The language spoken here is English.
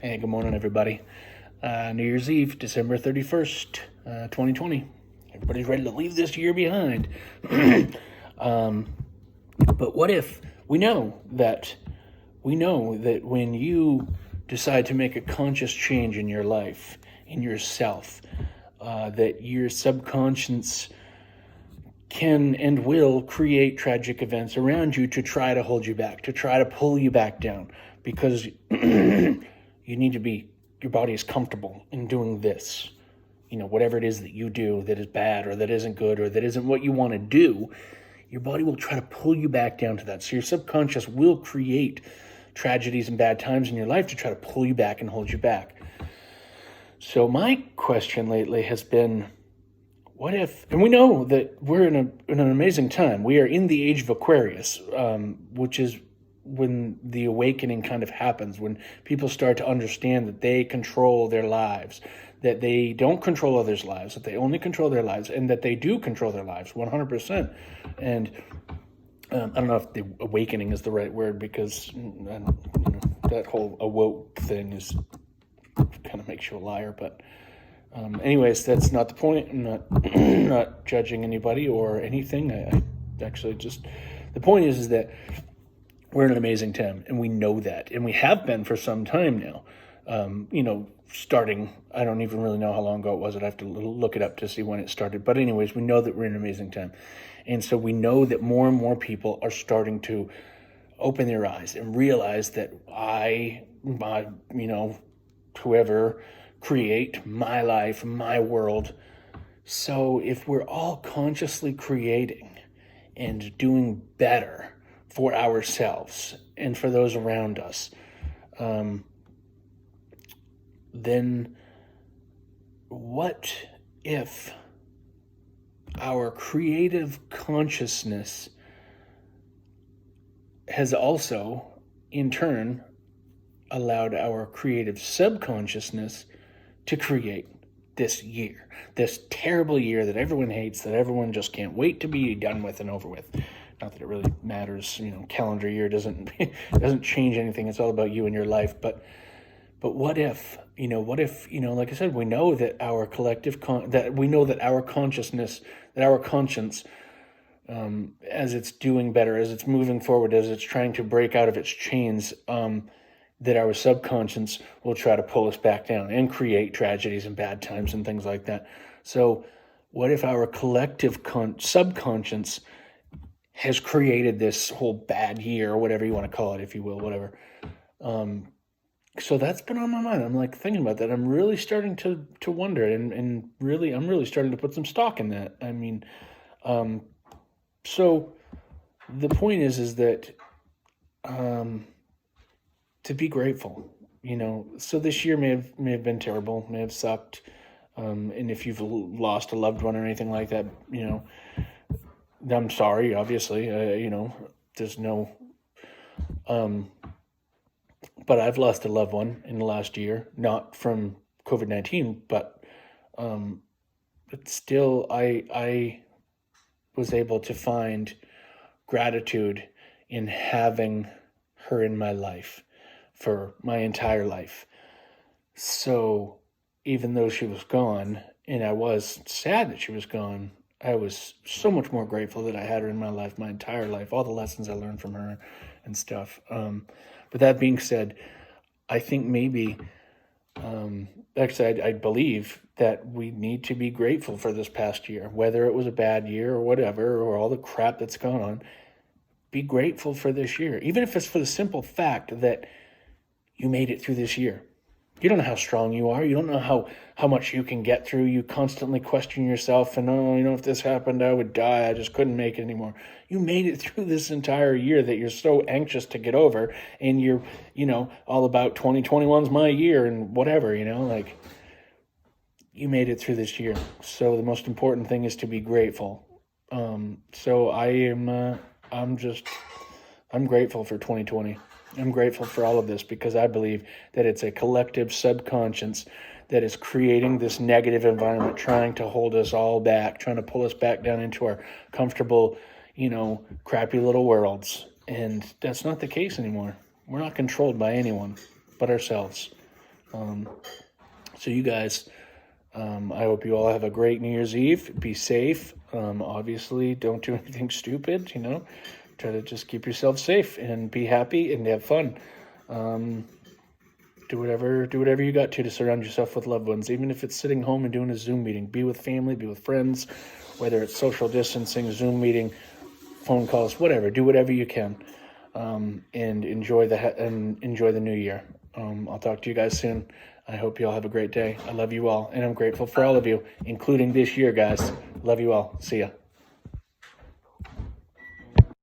Hey, good morning, everybody. New Year's Eve, December 31st, 2020. Everybody's ready to leave this year behind. But what if we know that when you decide to make a conscious change in your life, in yourself, that your subconscious can and will create tragic events around you to try to hold you back, to try to pull you back down, because you need to be, your body is comfortable in doing this. Whatever it is that you do that is bad or that isn't good or that isn't what you want to do, your body will try to pull you back down to that. So your subconscious will create tragedies and bad times in your life to try to pull you back and hold you back. So my question lately has been, what if, and we know that we're in an amazing time. We are in the age of Aquarius, which is when the awakening kind of happens, when people start to understand that they control their lives, that they don't control others' lives, that they only control their lives, and that they do control their lives 100%. And I don't know if the awakening is the right word, because that whole awoke thing is kind of makes you a liar, but anyways, that's not the point. I'm not judging anybody or anything. I actually just, the point is that we're in an amazing time, and we know that, and we have been for some time now. Starting, I don't even really know how long ago it was. I'd have to look it up to see when it started. But anyways, we know that we're in an amazing time. And so we know that more and more people are starting to open their eyes and realize that whoever create my life, my world. So if we're all consciously creating and doing better for ourselves and for those around us, then what if our creative consciousness has also, in turn, allowed our creative subconsciousness to create this year, this terrible year that everyone hates, that everyone just can't wait to be done with and over with? Not that it really matters, calendar year doesn't change anything. It's all about you and your life. But what if, like I said, we know that our collective, that our consciousness, that our conscience, as it's doing better, as it's moving forward, as it's trying to break out of its chains, that our subconscious will try to pull us back down and create tragedies and bad times and things like that. So what if our collective subconscious has created this whole bad year, or whatever you want to call it, if you will, whatever. So that's been on my mind. I'm like thinking about that. I'm really starting to wonder, and really, I'm really starting to put some stock in that. I mean, so the point is that to be grateful, so this year may have been terrible, may have sucked. And if you've lost a loved one or anything like that, I'm sorry, obviously, there's no, but I've lost a loved one in the last year, not from COVID-19, but still, I was able to find gratitude in having her in my life for my entire life. So even though she was gone, and I was sad that she was gone, I was so much more grateful that I had her in my life, my entire life, all the lessons I learned from her and stuff. But that being said, I think maybe, actually, I believe that we need to be grateful for this past year, whether it was a bad year or whatever, or all the crap that's gone on. Be grateful for this year, even if it's for the simple fact that you made it through this year. You don't know how strong you are. You don't know how much you can get through. You constantly question yourself and, if this happened, I would die. I just couldn't make it anymore. You made it through this entire year that you're so anxious to get over, and you're, all about 2021's my year and whatever, like you made it through this year. So the most important thing is to be grateful. So I'm grateful for 2020. I'm grateful for all of this because I believe that it's a collective subconscious that is creating this negative environment, trying to hold us all back, trying to pull us back down into our comfortable, crappy little worlds. And that's not the case anymore. We're not controlled by anyone but ourselves. So you guys, I hope you all have a great New Year's Eve. Be safe. Obviously, don't do anything stupid, Try to just keep yourself safe and be happy and have fun. Do whatever you got to surround yourself with loved ones, even if it's sitting home and doing a Zoom meeting. Be with family, be with friends, whether it's social distancing, Zoom meeting, phone calls, whatever. Do whatever you can, and enjoy the new year. I'll talk to you guys soon. I hope you all have a great day. I love you all, and I'm grateful for all of you, including this year, guys. Love you all. See ya.